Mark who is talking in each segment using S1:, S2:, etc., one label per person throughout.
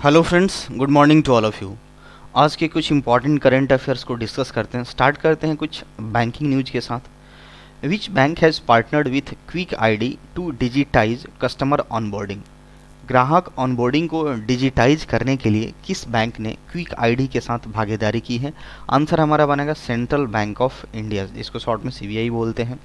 S1: Hello friends, good morning to all of you. आज के कुछ इंपॉर्टेंट करंट अफेयर्स को डिस्कस करते हैं। स्टार्ट करते हैं कुछ बैंकिंग न्यूज के साथ। Which bank has partnered with quick ID to digitise customer onboarding. ग्राहक ऑनबोर्डिंग को डिजिटाइज करने के लिए किस बैंक ने क्विक आईडी के साथ भागीदारी की है? आंसर हमारा बनेगा सेंट्रल बैंक ऑफ इंडिया, इसको शॉर्ट में सीबीआई बोलते हैं।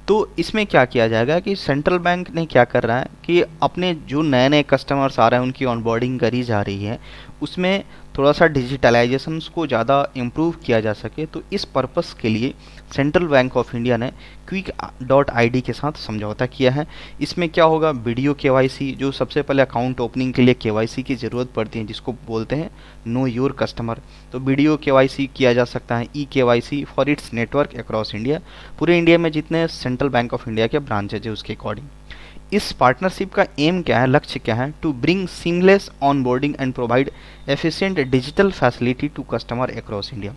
S1: तो इसमें क्या किया जाएगा कि सेंट्रल बैंक ने क्या कर रहा है कि अपने जो नए नए कस्टमर्स आ रहे हैं उनकी ऑनबोर्डिंग करी जा रही है, उसमें थोड़ा सा डिजिटलाइजेशन को ज़्यादा इम्प्रूव किया जा सके। तो इस पर्पस के लिए सेंट्रल बैंक ऑफ इंडिया ने क्विक डॉट आई के साथ समझौता किया है। इसमें क्या होगा, वीडियो केवाईसी, जो सबसे पहले अकाउंट ओपनिंग के लिए केवाईसी की ज़रूरत पड़ती है जिसको बोलते हैं नो योर कस्टमर, तो वीडियो केवाईसी किया जा सकता है। E KYC for its network across India, पूरे इंडिया में जितने सेंट्रल बैंक ऑफ इंडिया के ब्रांचेज है उसके अकॉर्डिंग। इस पार्टनरशिप का एम क्या है, लक्ष्य क्या है? To bring seamless onboarding and provide efficient digital facility to customer across India.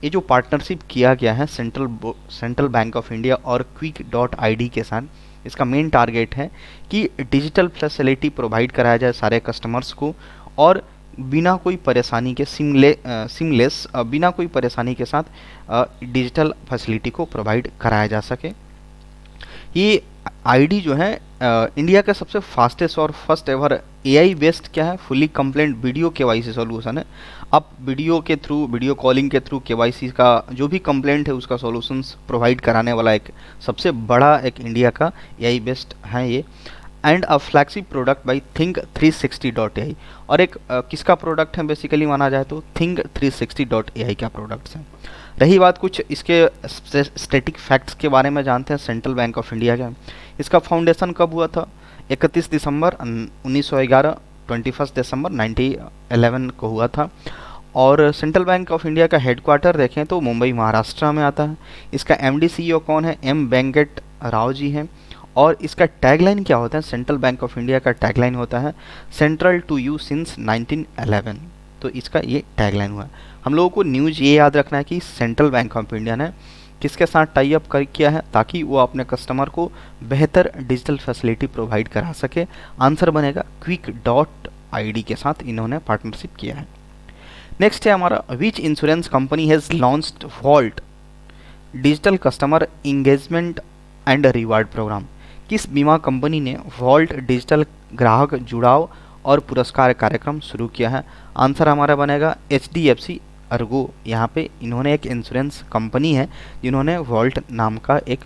S1: ये जो पार्टनरशिप किया गया है सेंट्रल बैंक ऑफ इंडिया और क्विक डॉट आई के साथ, इसका मेन टारगेट है कि डिजिटल फैसिलिटी प्रोवाइड कराया जाए सारे कस्टमर्स को, और बिना कोई परेशानी के सिमलेस बिना कोई परेशानी के साथ डिजिटल फैसिलिटी को प्रोवाइड कराया जा सके। ये आईडी जो है इंडिया का सबसे फास्टेस्ट और फर्स्ट एवर एआई बेस्ड क्या है, fully complaint video KYC solution है। अब वीडियो के थ्रू, वीडियो कॉलिंग के थ्रू केवाईसी का जो भी कंप्लेंट है उसका सॉल्यूशंस प्रोवाइड कराने वाला एक सबसे बड़ा एक इंडिया का एआई बेस्ड है ये। And a flagship product by think360.ai, और एक किसका प्रोडक्ट है बेसिकली माना जाए तो think360.ai का प्रोडक्ट्स है। रही बात कुछ इसके स्टैटिक फैक्ट्स के बारे में जानते हैं सेंट्रल बैंक ऑफ इंडिया का। इसका फाउंडेशन कब हुआ था? 31 दिसंबर 1911, 21 दिसंबर 1911 को हुआ था। और सेंट्रल बैंक ऑफ इंडिया का हेडक्वार्टर देखें तो मुंबई महाराष्ट्र में आता है। इसका एमडी सीईओ कौन है? एम वेंकट राव जी हैं। और इसका टैगलाइन क्या होता है? सेंट्रल बैंक ऑफ इंडिया का टैगलाइन होता है सेंट्रल टू यू सिंस 1911। तो इसका ये टैगलाइन हुआ है। हम लोगों को न्यूज़ ये याद रखना है कि सेंट्रल बैंक ऑफ इंडिया ने किसके साथ टाई अप कर किया है ताकि वो अपने कस्टमर को बेहतर डिजिटल फैसिलिटी प्रोवाइड करा सके। आंसर बनेगा क्विक डॉट आई के साथ इन्होंने पार्टनरशिप किया है। नेक्स्ट है हमारा, which insurance company has launched vault digital customer engagement and reward programme. किस बीमा कंपनी ने वॉल्ट डिजिटल ग्राहक जुड़ाव और पुरस्कार कार्यक्रम शुरू किया है? आंसर हमारा बनेगा HDFC अर्गो। यहाँ पे इन्होंने एक इंश्योरेंस कंपनी है जिन्होंने वॉल्ट नाम का एक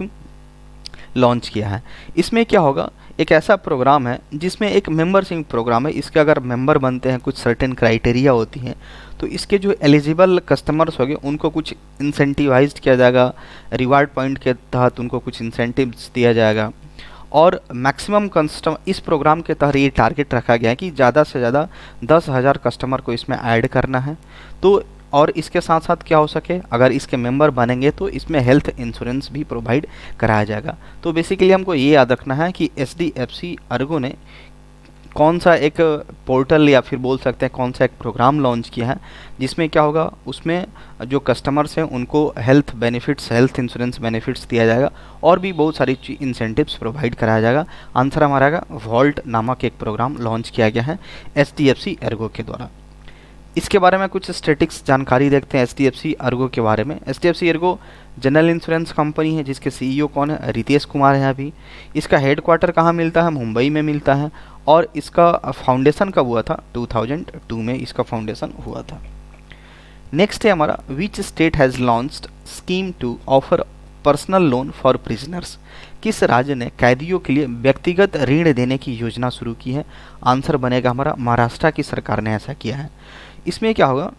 S1: लॉन्च किया है। इसमें क्या होगा, एक ऐसा प्रोग्राम है जिसमें एक मेंबरशिप प्रोग्राम है। इसके अगर मेंबर बनते हैं, कुछ सर्टेन क्राइटेरिया होती हैं, तो इसके जो एलिजिबल कस्टमर्स होंगे उनको कुछ इंसेंटिवाइज्ड किया जाएगा। रिवार्ड पॉइंट के तहत उनको कुछ इंसेंटिव्स दिया जाएगा। और मैक्सिमम कस्टमर, इस प्रोग्राम के तहत ये टारगेट रखा गया है कि ज़्यादा से ज़्यादा 10,000 कस्टमर को इसमें ऐड करना है। तो और इसके साथ साथ क्या हो सके, अगर इसके मेंबर बनेंगे तो इसमें हेल्थ इंश्योरेंस भी प्रोवाइड कराया जाएगा। तो बेसिकली हमको ये याद रखना है कि HDFC अर्गो ने कौन सा एक पोर्टल या फिर बोल सकते हैं कौन सा एक प्रोग्राम लॉन्च किया है जिसमें क्या होगा, उसमें जो कस्टमर्स हैं उनको health benefits, health insurance benefits दिया जाएगा और भी बहुत सारी इंसेंटिव्स प्रोवाइड कराया जाएगा। आंसर हमारा आएगा वॉल्ट नामक एक प्रोग्राम लॉन्च किया गया है HDFC अर्गो के द्वारा। इसके बारे में कुछ स्टैटिक्स जानकारी देखते हैं HDFC अर्गो के बारे में। HDFC Ergo general insurance company है जिसके सीईओ कौन है? रितेश कुमार है अभी। इसका हेडक्वार्टर कहाँ मिलता है? मुंबई में मिलता है। और इसका फाउंडेशन कब हुआ था? 2002 में इसका फाउंडेशन हुआ था। नेक्स्ट है हमारा, which state has launched scheme to offer personal loan for prisoners. किस राज्य ने कैदियों के लिए व्यक्तिगत ऋण देने की योजना शुरू की है? आंसर बनेगा हमारा महाराष्ट्र की सरकार ने ऐसा किया है। इसमें क्या होगा,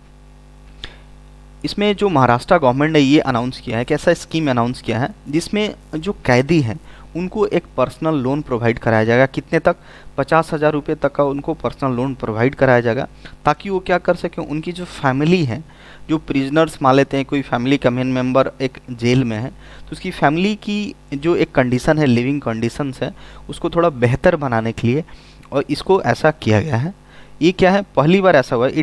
S1: इसमें जो महाराष्ट्र गवर्नमेंट ने ये अनाउंस किया है कि ऐसा स्कीम अनाउंस किया है जिसमें जो कैदी हैं उनको एक पर्सनल लोन प्रोवाइड कराया जाएगा। कितने तक? 50,000 रुपये तक का उनको पर्सनल लोन प्रोवाइड कराया जाएगा ताकि वो क्या कर सकें, उनकी जो फैमिली है, जो प्रिजनर्स मान लेते हैं कोई फैमिली का मेन मेंबर एक जेल में है, तो उसकी फैमिली की जो एक कंडीशन है, लिविंग कंडीशंस है, उसको थोड़ा बेहतर बनाने के लिए और इसको ऐसा किया गया है। ये क्या है, पहली बार ऐसा हुआ है।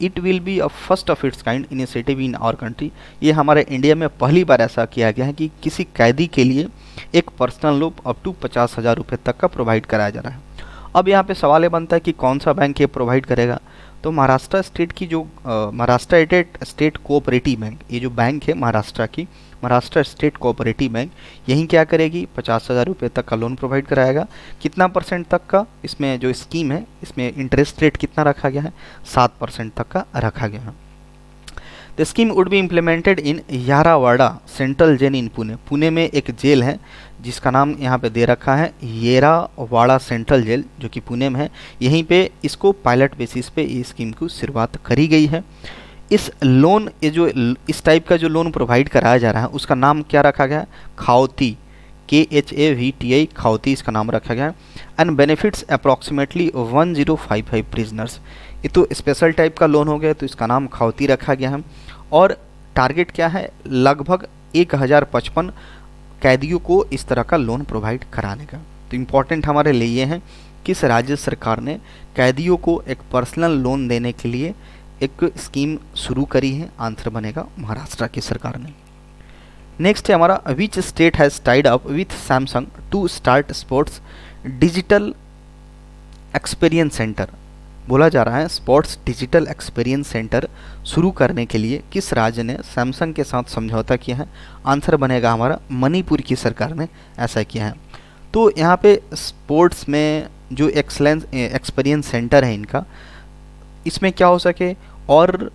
S1: It will be a first of its kind initiative in our country. ये हमारे इंडिया में पहली बार ऐसा किया गया है कि किसी कैदी के लिए एक पर्सनल लोन अप टू 50,000 रुपये तक का प्रोवाइड कराया जा रहा है। अब यहाँ पे सवाल ये बनता है कि कौन सा बैंक ये प्रोवाइड करेगा। तो महाराष्ट्र स्टेट की जो महाराष्ट्र स्टेट कोऑपरेटिव बैंक, ये जो बैंक है महाराष्ट्र की, महाराष्ट्र स्टेट कोऑपरेटिव बैंक, यही क्या करेगी, 50,000 रुपये तक का लोन प्रोवाइड कराएगा। कितना परसेंट तक का, इसमें जो स्कीम है इसमें इंटरेस्ट रेट कितना रखा गया है, 7% तक का रखा गया है। The scheme would be implemented in Yerawada central jail in Pune. Pune में एक जेल है जिसका नाम यहाँ पे दे रखा है येरावाड़ा सेंट्रल जेल, जो कि पुणे में है। यहीं पे इसको पायलट बेसिस पे ये स्कीम की शुरुआत करी गई है। इस लोन, ये जो इस टाइप का जो लोन प्रोवाइड कराया जा रहा है उसका नाम क्या रखा गया है, खाउती, KHAVTI, खाउती इसका नाम रखा गया है। And benefits approximately 1055 prisoners. ये तो स्पेशल टाइप का लोन हो गया, तो इसका नाम खाउती रखा गया है। और टारगेट क्या है, लगभग 1055 कैदियों को इस तरह का लोन प्रोवाइड कराने का। तो इम्पॉर्टेंट हमारे लिए ये है किस राज्य सरकार ने कैदियों को एक पर्सनल लोन देने के लिए एक स्कीम शुरू करी है। आंसर बनेगा महाराष्ट्र की सरकार ने। नेक्स्ट है हमारा, which state has tied up with Samsung to start sports digital experience centre. बोला जा रहा है स्पोर्ट्स डिजिटल एक्सपीरियंस सेंटर शुरू करने के लिए किस राज्य ने सैमसंग के साथ समझौता किया है। आंसर बनेगा हमारा मणिपुर की सरकार ने ऐसा किया है। तो यहाँ पे स्पोर्ट्स में जो एक्सलेंस एक्सपीरियंस सेंटर है इनका, इसमें क्या हो सके और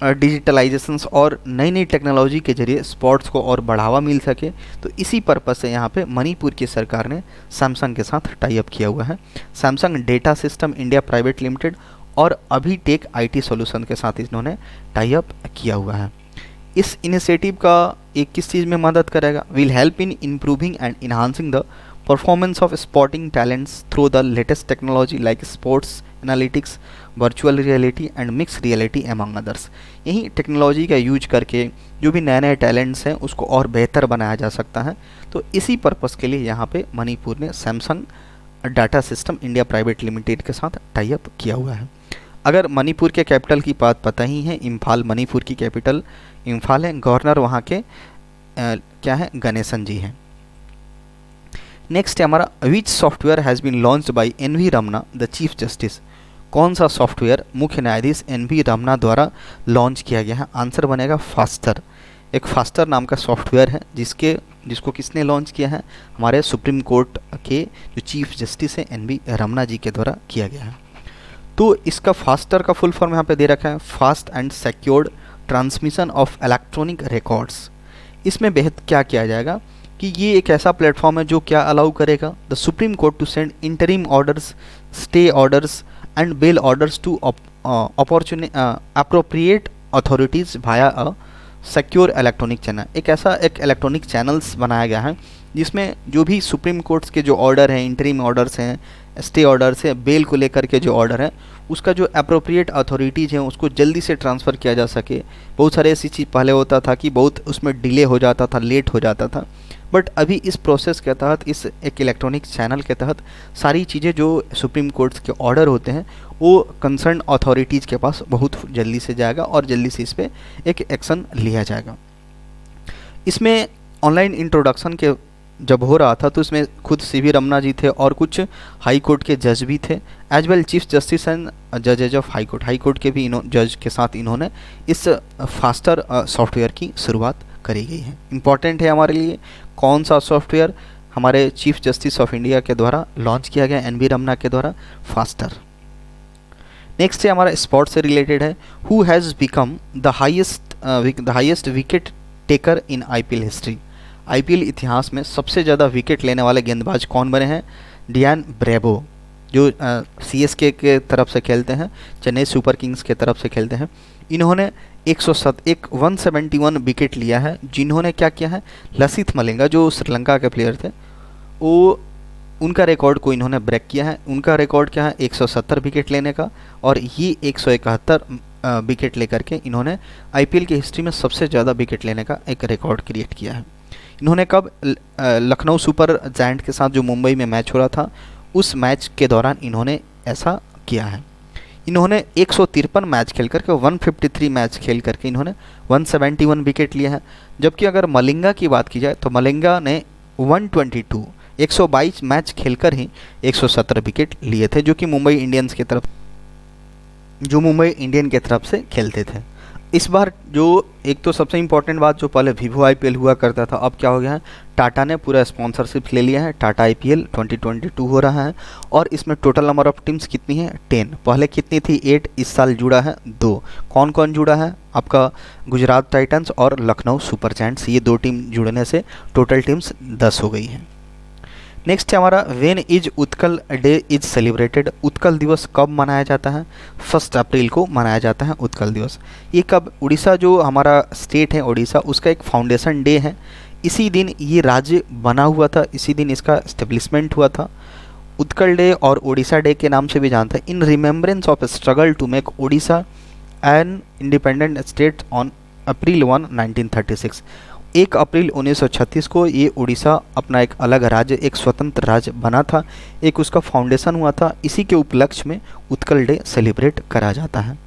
S1: डिजिटलाइजेशंस और नई नई टेक्नोलॉजी के जरिए स्पोर्ट्स को और बढ़ावा मिल सके। तो इसी पर्पज़ से यहाँ पे मणिपुर की सरकार ने सैमसंग के साथ टाई अप किया हुआ है। Samsung data system India private limited और अभिटेक IT सॉल्यूशन के साथ इन्होंने टाई अप किया हुआ है। इस इनिशिएटिव का एक किस चीज़ में मदद करेगा, will help in improving and enhancing the performance of sporting talents through the latest technology like sports analytics, virtual reality and mix reality among others. यही टेक्नोलॉजी का यूज करके जो भी नए नए टैलेंट्स हैं उसको और बेहतर बनाया जा सकता है। तो इसी पर्पज़ के लिए यहाँ पे मणिपुर ने Samsung data system India private limited के साथ टाई अप किया हुआ है। अगर मणिपुर के कैपिटल की बात पता ही है, इम्फाल, मणिपुर की कैपिटल इम्फाल है। गवर्नर वहाँ के क्या है, गणेशन जी हैं। नेक्स्ट है हमारा, which software has been launched by NV Ramana the chief justice. कौन सा सॉफ्टवेयर मुख्य न्यायाधीश NV रमना द्वारा लॉन्च किया गया है। आंसर बनेगा फास्टर। एक फास्टर नाम का सॉफ्टवेयर है जिसको किसने लॉन्च किया है, हमारे सुप्रीम कोर्ट के जो चीफ जस्टिस हैं NV रमना जी के द्वारा किया गया है। तो इसका फास्टर का फुल फॉर्म यहाँ पे दे रखा है, fast and secured transmission of electronic records. इसमें बेहद क्या किया जाएगा कि ये एक ऐसा प्लेटफॉर्म है जो क्या अलाउ करेगा, the supreme court to send interim orders, stay orders and bail orders to appropriate authorities via a secure electronic channel. एक ऐसा एक इलेक्ट्रॉनिक चैनल्स बनाया गया है जिसमें जो भी सुप्रीम कोर्ट्स के जो ऑर्डर हैं, इंटरिम ऑर्डर्स हैं, स्टे ऑर्डर्स है, बेल को लेकर के जो ऑर्डर है, उसका जो अप्रोप्रिएट अथॉरिटीज़ हैं उसको जल्दी से ट्रांसफ़र किया जा सके। बहुत सारे ऐसी चीज़ पहले होता था कि बहुत उसमें डिले हो जाता था, लेट हो जाता था, बट अभी इस प्रोसेस के तहत, इस एक इलेक्ट्रॉनिक चैनल के तहत सारी चीज़ें जो सुप्रीम कोर्ट्स के ऑर्डर होते हैं वो कंसर्न अथॉरिटीज़ के पास बहुत जल्दी से जाएगा और जल्दी से इस पर एक एक्शन लिया जाएगा। इसमें ऑनलाइन इंट्रोडक्शन के जब हो रहा था तो इसमें खुद CV रमना जी थे और कुछ हाई कोर्ट के जज भी थे, as well chief justice and जजेज ऑफ हाई कोर्ट के भी जज के साथ इन्होंने इस फास्टर सॉफ्टवेयर की शुरुआत करी गई है। इम्पॉर्टेंट है हमारे लिए कौन सा सॉफ्टवेयर, हमारे चीफ जस्टिस ऑफ इंडिया के द्वारा लॉन्च किया गया, NV रमना के द्वारा, फास्टर। नेक्स्ट है हमारा स्पोर्ट्स से रिलेटेड है, who has become the highest wicket taker in IPL history. IPL इतिहास में सबसे ज़्यादा विकेट लेने वाले गेंदबाज कौन बने हैं, डियान ब्रेवो, जो CSK के तरफ से खेलते हैं, चेन्नई सुपर किंग्स के तरफ से खेलते हैं। इन्होंने 171 विकेट लिया है। जिन्होंने क्या किया है, लसिथ मलिंगा जो श्रीलंका के प्लेयर थे, वो उनका रिकॉर्ड को इन्होंने ब्रेक किया है। उनका रिकॉर्ड क्या है, 170 विकेट लेने का, और ये 171 विकेट लेकर के इन्होंने IPL की हिस्ट्री में सबसे ज़्यादा विकेट लेने का एक रिकॉर्ड क्रिएट किया है। इन्होंने कब, लखनऊ सुपर जायंट के साथ जो मुंबई में मैच हो रहा था उस मैच के दौरान इन्होंने ऐसा किया है। इन्होंने 153 मैच खेल करके 153 मैच खेल करके इन्होंने 171 विकेट लिया है। जबकि अगर मलिंगा की बात की जाए तो मलिंगा ने 122 122 मैच खेलकर ही 117 विकेट लिए थे, जो मुंबई इंडियन के तरफ से खेलते थे। इस बार जो एक तो सबसे इम्पोर्टेंट बात, जो पहले विवो आईपीएल हुआ करता था, अब क्या हो गया है, टाटा ने पूरा स्पॉन्सरशिप ले लिया है। टाटा आईपीएल 2022 हो रहा है और इसमें टोटल नंबर ऑफ टीम्स कितनी है, 10। पहले कितनी थी, 8। इस साल जुड़ा है 2। कौन कौन जुड़ा है, आपका गुजरात टाइटंस और लखनऊ सुपर जायंट्स, ये 2 टीम जुड़ने से टोटल टीम्स 10 हो गई हैं। नेक्स्ट है हमारा, when is Utkal day is celebrated. Utkal दिवस कब मनाया जाता है, 1 अप्रैल को मनाया जाता है उत्कल दिवस। ये कब, उड़ीसा जो हमारा स्टेट है उड़ीसा, उसका एक फाउंडेशन डे है। इसी दिन ये राज्य बना हुआ था, इसी दिन इसका एस्टेब्लिशमेंट हुआ था। उत्कल डे और उड़ीसा डे के नाम से भी जानते हैं। In remembrance of struggle to make Orissa an independent state on April 1, 1936। 1 अप्रैल 1936 को ये उड़ीसा अपना एक अलग राज्य, एक स्वतंत्र राज्य बना था, एक उसका फाउंडेशन हुआ था। इसी के उपलक्ष्य में उत्कल डे सेलिब्रेट करा जाता है।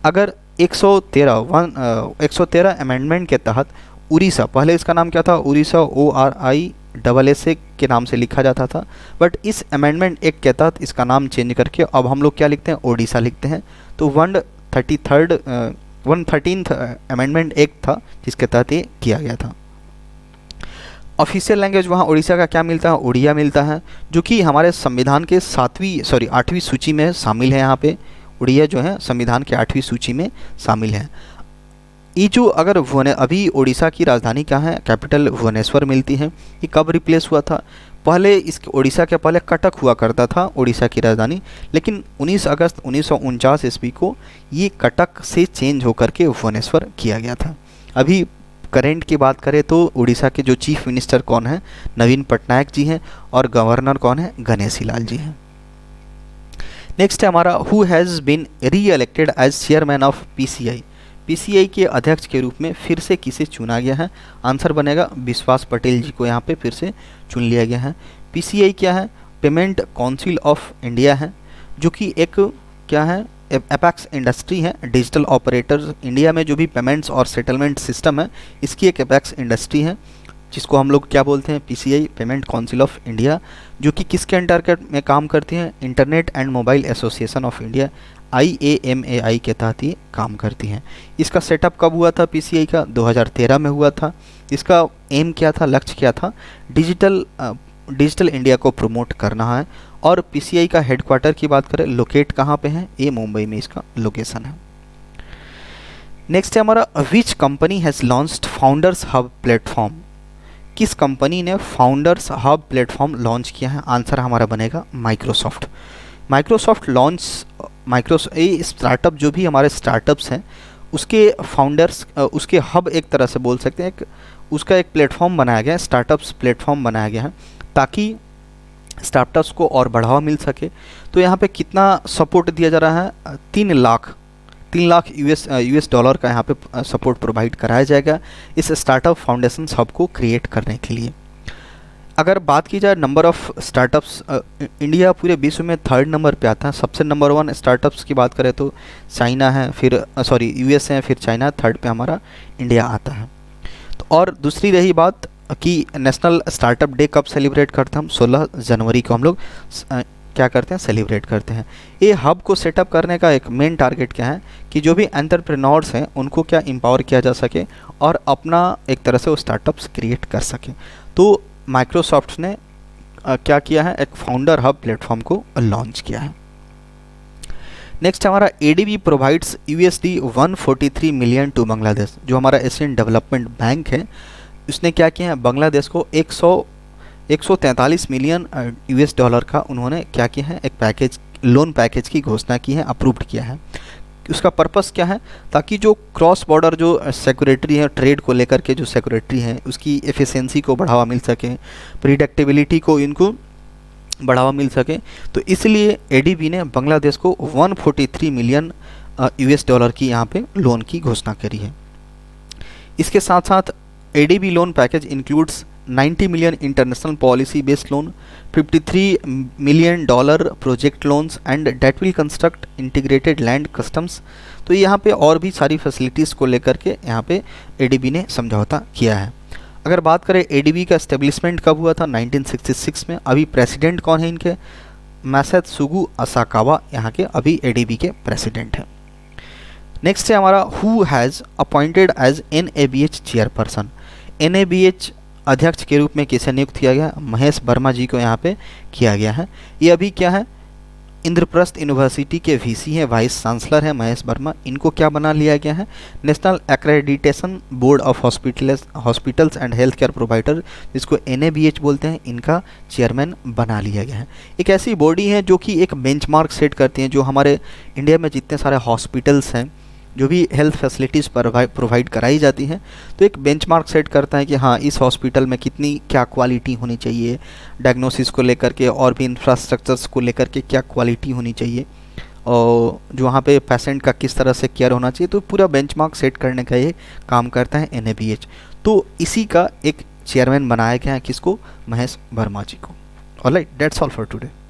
S1: अगर 113 अमेंडमेंट के तहत उड़ीसा, पहले इसका नाम क्या था, उड़ीसा ORISSA के नाम से लिखा जाता था, बट इस अमेंडमेंट एक्ट के तहत इसका नाम चेंज करके अब हम लोग क्या लिखते हैं, ओडिशा लिखते हैं। तो 113th अमेंडमेंट एक्ट था जिसके तहत ये किया गया था। ऑफिशियल लैंग्वेज वहाँ उड़ीसा का क्या मिलता है, उड़िया मिलता है, जो कि हमारे संविधान के 8वीं सूची में शामिल है। यहाँ पे उड़िया जो है संविधान के 8वीं सूची में शामिल है। ये जो अगर अभी उड़ीसा की राजधानी क्या है, कैपिटल भुवनेश्वर मिलती है। ये कब रिप्लेस हुआ था, पहले इसके उड़ीसा के पहले कटक हुआ करता था उड़ीसा की राजधानी, लेकिन 19 अगस्त 1949 ईस्वी को ये कटक से चेंज होकर के भुवनेश्वर किया गया था। अभी करेंट की बात करें तो उड़ीसा के जो चीफ मिनिस्टर कौन है, नवीन पटनायक जी हैं, और गवर्नर कौन है, गणेशी लाल जी हैं। नेक्स्ट है हमारा, who has been re elected as chairman of PCI। PCI के अध्यक्ष के रूप में फिर से किसे चुना गया है, आंसर बनेगा विश्वास पटेल जी को यहाँ पे फिर से चुन लिया गया है। PCI क्या है, पेमेंट काउंसिल ऑफ इंडिया है, जो कि एक क्या है, एपेक्स इंडस्ट्री है। डिजिटल ऑपरेटर्स इंडिया में जो भी पेमेंट्स और सेटलमेंट सिस्टम है, इसकी एक एपेक्स इंडस्ट्री है, जिसको हम लोग क्या बोलते हैं, PCI, payment council of India, जो कि किसके अंतर्गत में काम करती है, internet and mobile association of India, IAMAI के तहत ये काम करती हैं। इसका सेटअप कब हुआ था, PCI का 2013 में हुआ था। इसका एम क्या था, लक्ष्य क्या था, डिजिटल इंडिया को प्रमोट करना है। और PCI का हेडक्वार्टर की बात करें, लोकेट कहाँ पे है, ये मुंबई में इसका लोकेशन है। नेक्स्ट है हमारा, which company has launched founders hub platform. किस कंपनी ने फाउंडर्स हब प्लेटफॉर्म लॉन्च किया है, आंसर हमारा बनेगा माइक्रोसॉफ्ट। ये स्टार्टअप, जो भी हमारे स्टार्टअप्स हैं, उसके फाउंडर्स, उसके हब एक तरह से बोल सकते हैं, उसका एक प्लेटफॉर्म बनाया गया है, स्टार्टअप्स प्लेटफॉर्म बनाया गया है, ताकि स्टार्टअप्स को और बढ़ावा मिल सके। तो यहाँ पे कितना सपोर्ट दिया जा रहा है, 3 लाख US डॉलर का यहाँ पे सपोर्ट प्रोवाइड कराया जाएगा इस स्टार्टअप फाउंडेशन हब को क्रिएट करने के लिए। अगर बात की जाए नंबर ऑफ़ स्टार्टअप्स, इंडिया पूरे विश्व में 3rd नंबर पे आता है। सबसे नंबर 1 स्टार्टअप्स की बात करें तो चाइना है, फिर US है, फिर चाइना, 3rd पे हमारा इंडिया आता है। तो और दूसरी रही बात कि नेशनल स्टार्टअप डे कब सेलिब्रेट करते हैं हम, 16 जनवरी को हम लोग क्या करते हैं, सेलिब्रेट करते हैं। ये हब को सेटअप करने का एक मेन टारगेट क्या है कि जो भी एंटरप्रेन्योर्स हैं उनको क्या एम्पावर किया जा सके और अपना एक तरह से वो स्टार्टअप्स क्रिएट कर सके। तो माइक्रोसॉफ्ट ने क्या किया है, एक फाउंडर हब प्लेटफॉर्म को लॉन्च किया है। नेक्स्ट हमारा, ADB provides $143 million to Bangladesh. जो हमारा एशियन डेवलपमेंट बैंक है, उसने क्या किया है, बांग्लादेश को 143 मिलियन US डॉलर का उन्होंने क्या किया है, एक पैकेज, लोन पैकेज की घोषणा की है, अप्रूव्ड किया है। उसका पर्पस क्या है, ताकि जो क्रॉस बॉर्डर जो सिक्योरिटी है, ट्रेड को लेकर के जो सिक्योरिटी है, उसकी एफिशिएंसी को बढ़ावा मिल सके, प्रिडिक्टेबिलिटी को इनको बढ़ावा मिल सके। तो इसलिए ADB ने बांग्लादेश को 143 मिलियन US डॉलर की यहाँ पे लोन की घोषणा करी है। इसके साथ साथ ADB loan package includes 90 million international policy based loan, $53 million project loans and debt will construct integrated land customs. तो यहाँ पे और भी सारी फैसिलिटीज़ को लेकर के यहाँ पे ADB ने समझौता किया है। अगर बात करें एडीबी का एस्टेब्लिशमेंट कब हुआ था, 1966 में। अभी प्रेसिडेंट कौन है इनके, मासात्सुगु असाकावा यहाँ के अभी एडीबी के प्रेसिडेंट हैं। नेक्स्ट है हमारा who has appointed as NABH chairperson. NABH अध्यक्ष के रूप में किसे नियुक्त किया गया, महेश वर्मा जी को यहाँ पे किया गया है। ये अभी क्या है, इंद्रप्रस्थ यूनिवर्सिटी के वीसी हैं, वाइस चांसलर हैं महेश वर्मा। इनको क्या बना लिया गया है, national accreditation board of hospitals and health care provider, जिसको एनएबीएच बोलते हैं, इनका चेयरमैन बना लिया गया है। एक ऐसी बॉडी है जो कि एक बेंचमार्क सेट करती है, जो हमारे इंडिया में जितने सारे हॉस्पिटल्स हैं, जो भी हेल्थ फैसिलिटीज़ प्रोवाइड कराई जाती हैं, तो एक बेंचमार्क सेट करता है कि हाँ इस हॉस्पिटल में कितनी क्या क्वालिटी होनी चाहिए, डायग्नोसिस को लेकर के और भी इंफ्रास्ट्रक्चर्स को लेकर के क्या क्वालिटी होनी चाहिए, और जो वहाँ पे पेशेंट का किस तरह से केयर होना चाहिए, तो पूरा बेंचमार्क सेट करने का ये काम करता है एनएबीएच। तो इसी का एक चेयरमैन बनाया गया है, किसको, महेश वर्मा जी को। Alright, that's all for today.